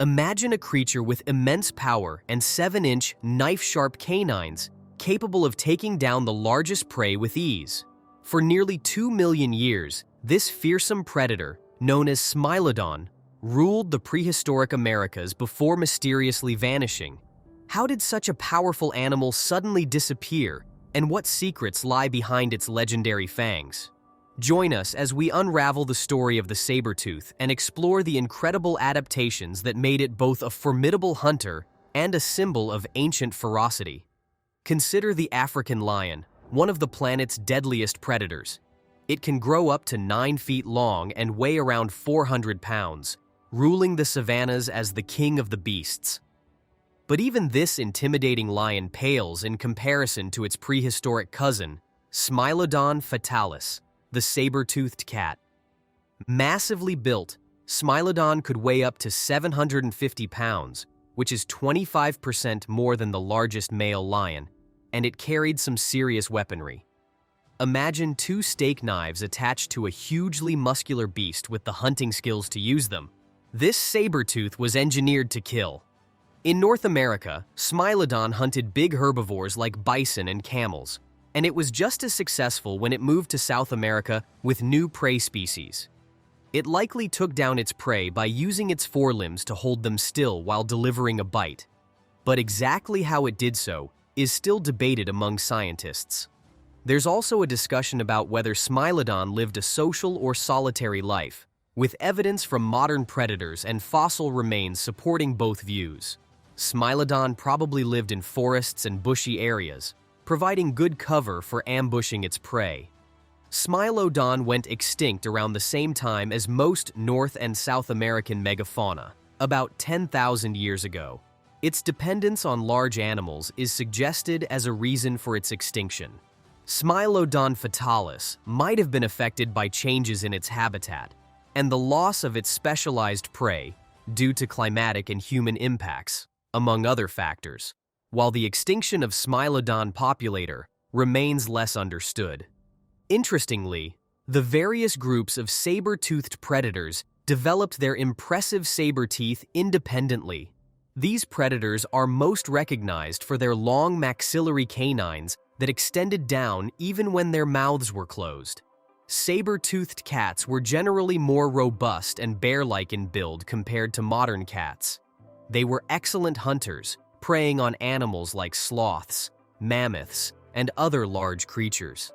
Imagine a creature with immense power and 7-inch, knife-sharp canines, capable of taking down the largest prey with ease. For nearly 2 million years, this fearsome predator, known as Smilodon, ruled the prehistoric Americas before mysteriously vanishing. How did such a powerful animal suddenly disappear, and what secrets lie behind its legendary fangs? Join us as we unravel the story of the saber-tooth and explore the incredible adaptations that made it both a formidable hunter and a symbol of ancient ferocity. Consider the African lion, one of the planet's deadliest predators. It can grow up to 9 feet long and weigh around 400 pounds, ruling the savannas as the king of the beasts. But even this intimidating lion pales in comparison to its prehistoric cousin, Smilodon fatalis, the saber-toothed cat. Massively built, Smilodon could weigh up to 750 pounds, which is 25% more than the largest male lion, and it carried some serious weaponry. Imagine 2 steak knives attached to a hugely muscular beast with the hunting skills to use them. This saber-tooth was engineered to kill. In North America, Smilodon hunted big herbivores like bison and camels, and it was just as successful when it moved to South America with new prey species. It likely took down its prey by using its forelimbs to hold them still while delivering a bite. But exactly how it did so is still debated among scientists. There's also a discussion about whether Smilodon lived a social or solitary life, with evidence from modern predators and fossil remains supporting both views. Smilodon probably lived in forests and bushy areas, providing good cover for ambushing its prey. Smilodon went extinct around the same time as most North and South American megafauna, about 10,000 years ago. Its dependence on large animals is suggested as a reason for its extinction. Smilodon fatalis might have been affected by changes in its habitat and the loss of its specialized prey due to climatic and human impacts, among other factors, while the extinction of Smilodon populator remains less understood. Interestingly, the various groups of saber-toothed predators developed their impressive saber teeth independently. These predators are most recognized for their long maxillary canines that extended down even when their mouths were closed. Saber-toothed cats were generally more robust and bear-like in build compared to modern cats. They were excellent hunters, preying on animals like sloths, mammoths, and other large creatures.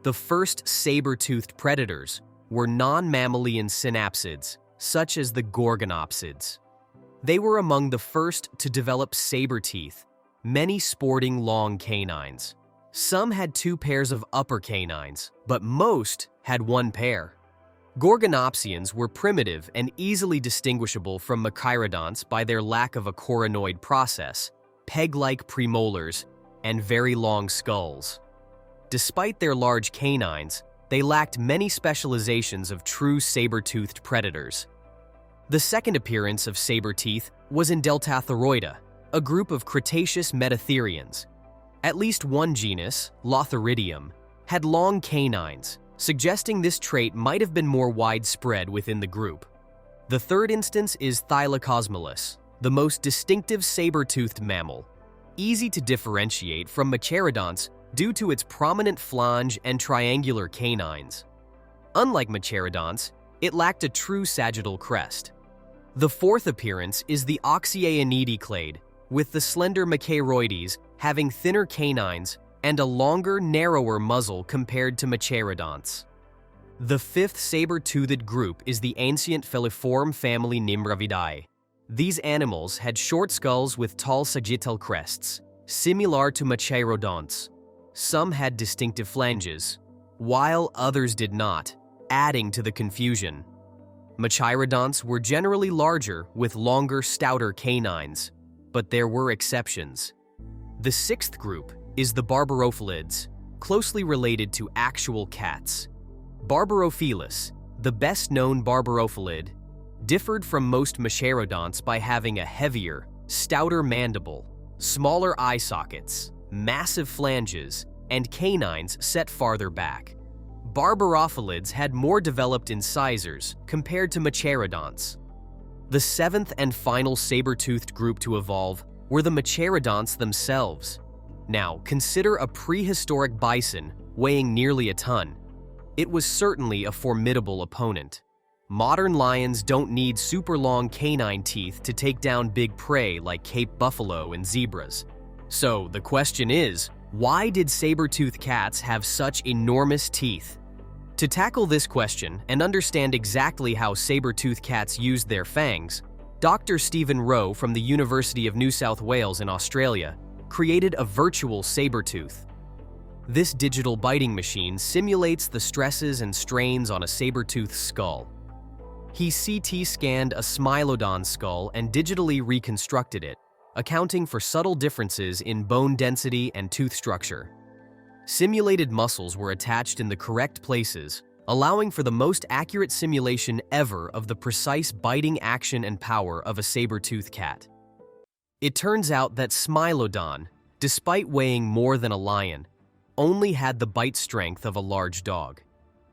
The first saber-toothed predators were non-mammalian synapsids, such as the gorgonopsids. They were among the first to develop saber teeth, many sporting long canines. Some had 2 pairs of upper canines, but most had 1 pair. Gorgonopsians were primitive and easily distinguishable from machairodonts by their lack of a coronoid process, peg-like premolars, and very long skulls. Despite their large canines, they lacked many specializations of true saber-toothed predators. The second appearance of saber teeth was in Deltathyroida, a group of Cretaceous metatherians. At least one genus, Lotharidium, had long canines, suggesting this trait might have been more widespread within the group. The third instance is Thylacosmilus, the most distinctive saber-toothed mammal, easy to differentiate from machairodonts due to its prominent flange and triangular canines. Unlike machairodonts, it lacked a true sagittal crest. The fourth appearance is the Oxyaenidae clade, with the slender Machairoides having thinner canines and a longer, narrower muzzle compared to machairodonts. The fifth saber-toothed group is the ancient feliform family Nimbravidae. These animals had short skulls with tall sagittal crests, similar to machairodonts. Some had distinctive flanges, while others did not, adding to the confusion. Machairodonts were generally larger with longer, stouter canines, but there were exceptions. The sixth group is the Barbarophilids, closely related to actual cats. Barbarophilus, the best-known barbarophilid, differed from most machairodonts by having a heavier, stouter mandible, smaller eye sockets, massive flanges, and canines set farther back. Barbarophilids had more developed incisors compared to machairodonts. The seventh and final saber-toothed group to evolve were the Mechaerodonts themselves. Now, consider a prehistoric bison weighing nearly a ton. It was certainly a formidable opponent. Modern lions don't need super long canine teeth to take down big prey like Cape buffalo and zebras. So the question is, why did saber-toothed cats have such enormous teeth? To tackle this question and understand exactly how saber-toothed cats used their fangs, Dr. Stephen Rowe from the University of New South Wales in Australia created a virtual saber-tooth. This digital biting machine simulates the stresses and strains on a saber-toothed skull. He CT scanned a Smilodon skull and digitally reconstructed it, accounting for subtle differences in bone density and tooth structure. Simulated muscles were attached in the correct places, allowing for the most accurate simulation ever of the precise biting action and power of a saber-toothed cat. It turns out that Smilodon, despite weighing more than a lion, only had the bite strength of a large dog.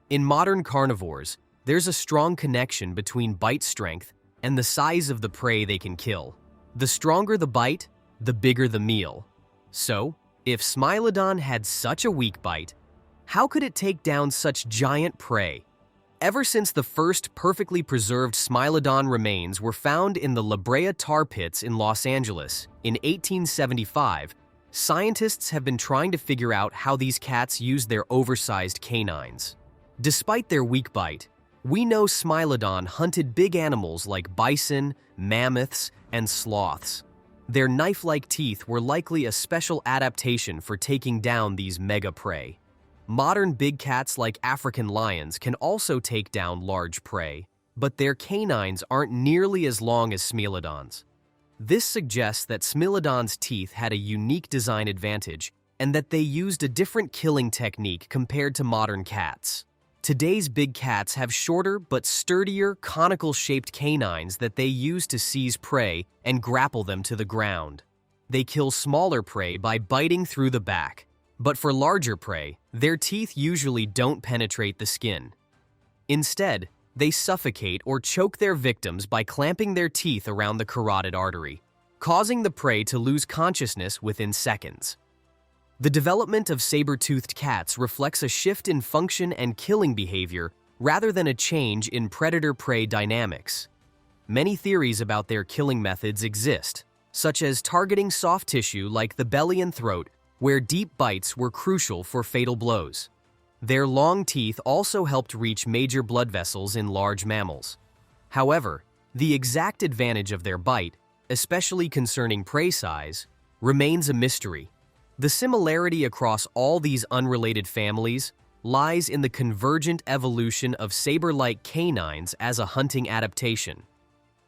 In modern carnivores, there's a strong connection between bite strength and the size of the prey they can kill. The stronger the bite, the bigger the meal. So, if Smilodon had such a weak bite, how could it take down such giant prey? Ever since the first perfectly preserved Smilodon remains were found in the La Brea tar pits in Los Angeles in 1875, scientists have been trying to figure out how these cats used their oversized canines. Despite their weak bite, we know Smilodon hunted big animals like bison, mammoths, and sloths. Their knife-like teeth were likely a special adaptation for taking down these mega prey. Modern big cats like African lions can also take down large prey, but their canines aren't nearly as long as Smilodon's. This suggests that Smilodon's teeth had a unique design advantage and that they used a different killing technique compared to modern cats. Today's big cats have shorter but sturdier, conical-shaped canines that they use to seize prey and grapple them to the ground. They kill smaller prey by biting through the back, but for larger prey, their teeth usually don't penetrate the skin. Instead, they suffocate or choke their victims by clamping their teeth around the carotid artery, causing the prey to lose consciousness within seconds. The development of saber-toothed cats reflects a shift in function and killing behavior rather than a change in predator-prey dynamics. Many theories about their killing methods exist, such as targeting soft tissue like the belly and throat, where deep bites were crucial for fatal blows. Their long teeth also helped reach major blood vessels in large mammals. However, the exact advantage of their bite, especially concerning prey size, remains a mystery. The similarity across all these unrelated families lies in the convergent evolution of saber-like canines as a hunting adaptation.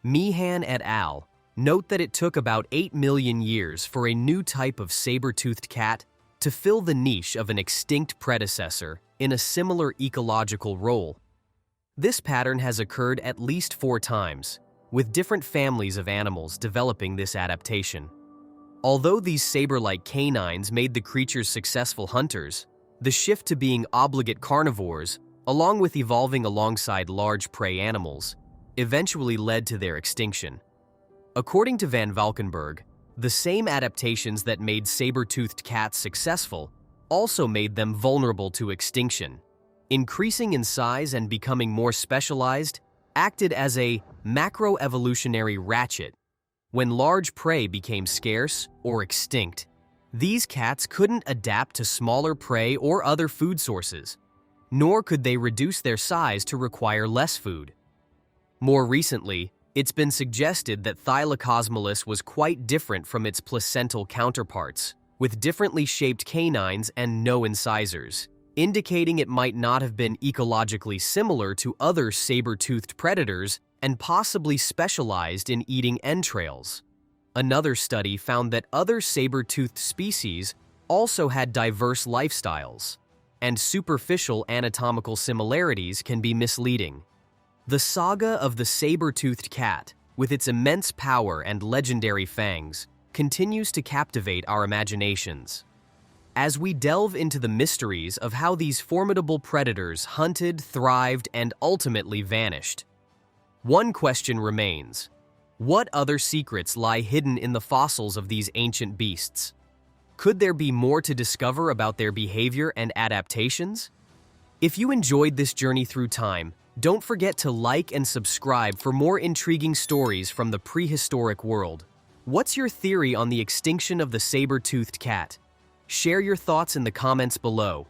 Meehan et al. Note that it took about 8 million years for a new type of saber-toothed cat to fill the niche of an extinct predecessor in a similar ecological role. This pattern has occurred at least 4 times, with different families of animals developing this adaptation. Although these saber-like canines made the creatures successful hunters, the shift to being obligate carnivores, along with evolving alongside large prey animals, eventually led to their extinction. According to Van Valkenburg, the same adaptations that made saber-toothed cats successful also made them vulnerable to extinction. Increasing in size and becoming more specialized acted as a macroevolutionary ratchet. When large prey became scarce or extinct, these cats couldn't adapt to smaller prey or other food sources, nor could they reduce their size to require less food. More recently, it's been suggested that Thylacosmolus was quite different from its placental counterparts, with differently shaped canines and no incisors, indicating it might not have been ecologically similar to other saber-toothed predators and possibly specialized in eating entrails. Another study found that other saber-toothed species also had diverse lifestyles, and superficial anatomical similarities can be misleading. The saga of the saber-toothed cat, with its immense power and legendary fangs, continues to captivate our imaginations. As we delve into the mysteries of how these formidable predators hunted, thrived, and ultimately vanished, one question remains: What other secrets lie hidden in the fossils of these ancient beasts? Could there be more to discover about their behavior and adaptations? If you enjoyed this journey through time, don't forget to like and subscribe for more intriguing stories from the prehistoric world. What's your theory on the extinction of the saber-toothed cat? Share your thoughts in the comments below.